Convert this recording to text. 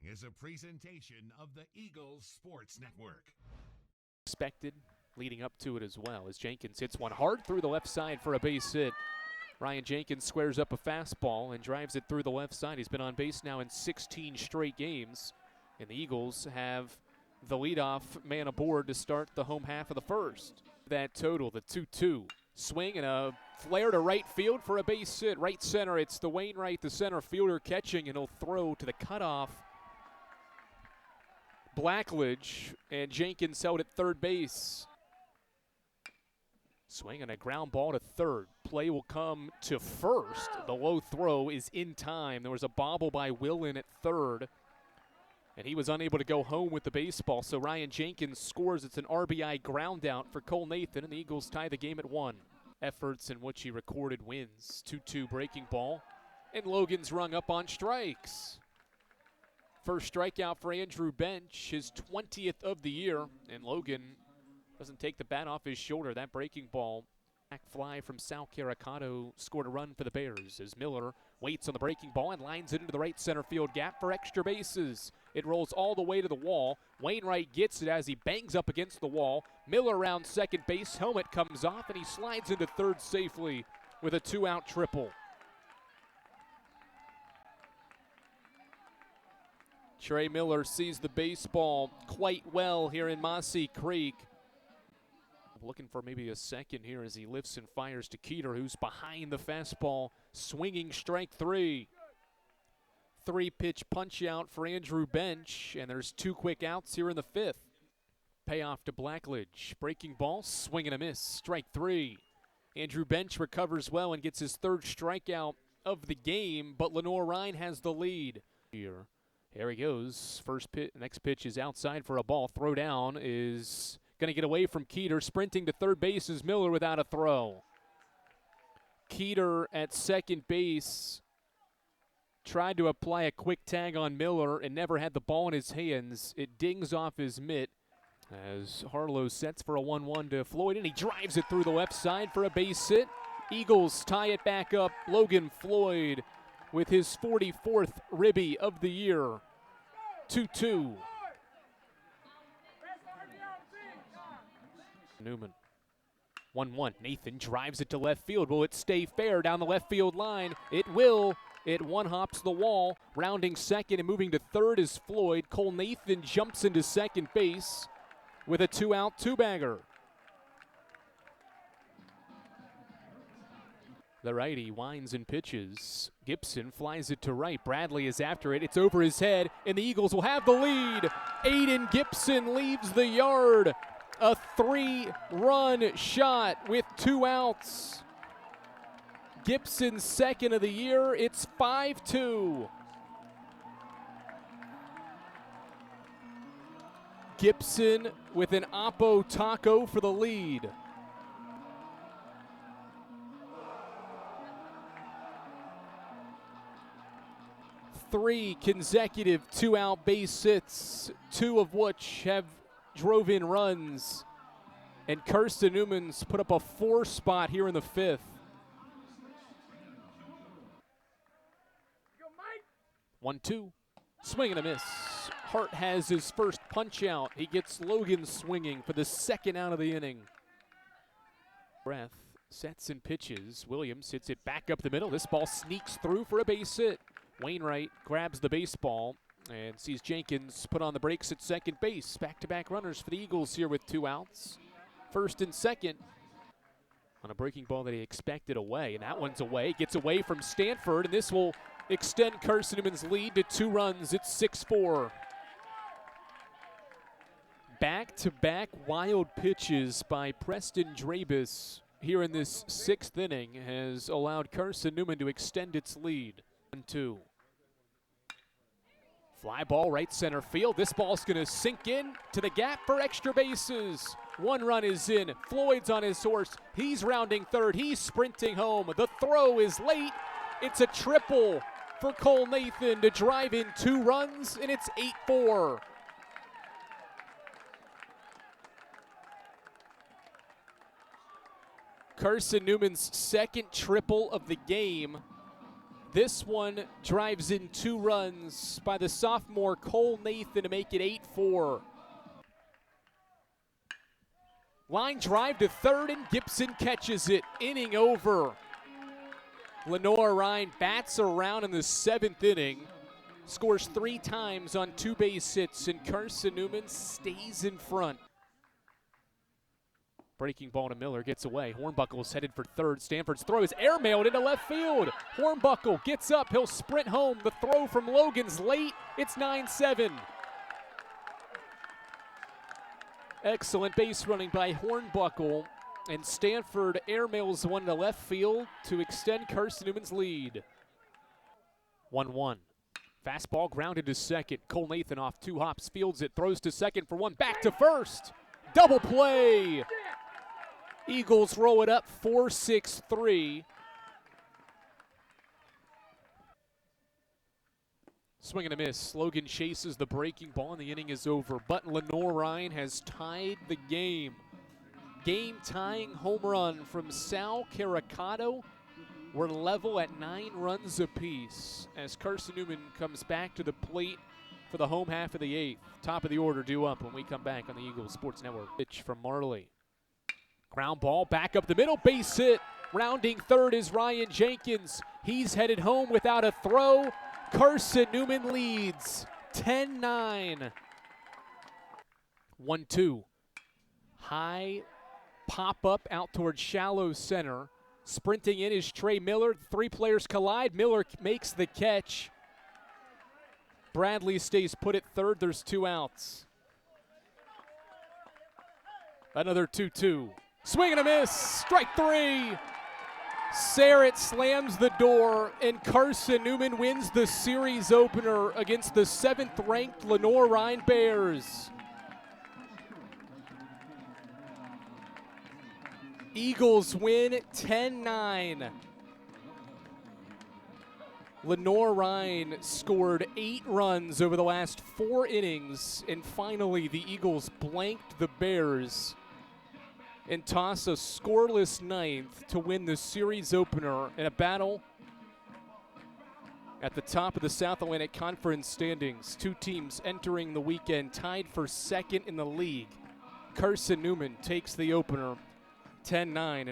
is a presentation of the Eagles Sports Network. Expected leading up to it as well as Jenkins hits one hard through the left side for a base hit. Ryan Jenkins squares up a fastball and drives it through the left side. He's been on base now in 16 straight games, and the Eagles have the leadoff man aboard to start the home half of the first. That total, the 2-2. Swing and a flare to right field for a base hit. Right center, it's the Wainwright, the center fielder, catching, and he'll throw to the cutoff. Blackledge, and Jenkins held at third base. Swing and a ground ball to third. Play will come to first. The low throw is in time. There was a bobble by Willen at third, and he was unable to go home with the baseball. So Ryan Jenkins scores. It's an RBI ground out for Cole Nathan, and the Eagles tie the game at 1. Efforts in which he recorded wins. 2-2 breaking ball, and Logan's rung up on strikes. First strikeout for Andrew Bench, his 20th of the year, and Logan doesn't take the bat off his shoulder. That breaking ball, back fly from Sal Caricato, scored a run for the Bears as Miller waits on the breaking ball and lines it into the right center field gap for extra bases. It rolls all the way to the wall. Wainwright gets it as he bangs up against the wall. Miller around second base, helmet comes off, and he slides into third safely with a 2-out triple. Trey Miller sees the baseball quite well here in Mossy Creek. Looking for maybe a second here as he lifts and fires to Keeter, who's behind the fastball, swinging strike 3. 3-pitch punch out for Andrew Bench, and there's 2 quick outs here in the 5th. Payoff to Blackledge. Breaking ball, swing and a miss, strike 3. Andrew Bench recovers well and gets his 3rd strikeout of the game, but Lenoir-Rhyne has the lead. Here he goes. First pitch, next pitch is outside for a ball. Throw down is going to get away from Keeter. Sprinting to third base is Miller without a throw. Keeter at second base tried to apply a quick tag on Miller and never had the ball in his hands. It dings off his mitt as Harlow sets for a 1-1 to Floyd, and he drives it through the left side for a base hit. Eagles tie it back up. Logan Floyd with his 44th ribby of the year. 2-2. Newman. 1-1. Nathan drives it to left field. Will it stay fair down the left field line? It will. It one-hops the wall. Rounding second and moving to third is Floyd. Cole Nathan jumps into second base with a 2-out two-bagger. The righty winds and pitches. Gibson flies it to right. Bradley is after it. It's over his head, and the Eagles will have the lead. Aiden Gibson leaves the yard. A 3-run shot with 2 outs. Gibson's 2nd of the year. It's 5-2. Gibson with an Oppo taco for the lead. Three consecutive 2-out base hits, 2 of which have drove in runs. And Carson-Newman's put up a 4 spot here in the 5th. 1-2. Swing and a miss. Hart has his first punch out. He gets Logan swinging for the 2nd out of the inning. Breath sets and pitches. Williams hits it back up the middle. This ball sneaks through for a base hit. Wainwright grabs the baseball and sees Jenkins put on the brakes at second base. Back-to-back runners for the Eagles here with 2 outs. First and second on a breaking ball that he expected away, and that one's away. Gets away from Stanford, and this will extend Carson-Newman's lead to 2 runs. It's 6-4. Back-to-back wild pitches by Preston Drabus here in this 6th inning has allowed Carson-Newman to extend its lead. 1-2. Fly ball right center field. This ball's going to sink in to the gap for extra bases. 1 run is in. Floyd's on his horse. He's rounding third. He's sprinting home. The throw is late. It's a triple for Cole Nathan to drive in 2 runs, and it's 8-4. Carson-Newman's 2nd triple of the game. This one drives in 2 runs by the sophomore Cole Nathan to make it 8-4. Line drive to third, and Gibson catches it. Inning over. Lenoir-Rhyne bats around in the 7th inning, scores 3 times on 2 base hits, and Carson-Newman stays in front. Breaking ball to Miller, gets away. Hornbuckle's headed for third. Stanford's throw is airmailed into left field. Hornbuckle gets up, he'll sprint home. The throw from Logan's late. It's 9-7. Excellent base running by Hornbuckle, and Stanford airmails one to left field to extend Carson-Newman's lead. 1-1. Fastball grounded to second. Cole Nathan off 2 hops, fields it, throws to second for 1, back to first. Double play. Eagles roll it up 4-6-3. Swing and a miss. Logan chases the breaking ball, and the inning is over. But Lenoir-Rhyne has tied the game. Game-tying home run from Sal Caricato. We're level at 9 runs apiece as Carson-Newman comes back to the plate for the home half of the 8th. Top of the order due up when we come back on the Eagles Sports Network. Pitch from Marley. Ground ball back up the middle, base hit. Rounding third is Ryan Jenkins. He's headed home without a throw. Carson-Newman leads 10-9. 1-2. High pop up out towards shallow center. Sprinting in is Trey Miller. 3 players collide. Miller makes the catch. Bradley stays put at third. There's 2 outs. Another 2-2. Swing and a miss. Strike 3. Sarrett slams the door, and Carson-Newman wins the series opener against the 7th-ranked Lenoir-Rhyne Bears. Eagles win 10-9. Lenoir-Rhyne scored 8 runs over the last 4 innings, and finally the Eagles blanked the Bears and toss a scoreless 9th to win the series opener in a battle at the top of the South Atlantic Conference standings. 2 teams entering the weekend tied for 2nd in the league. Carson-Newman takes the opener 10-9.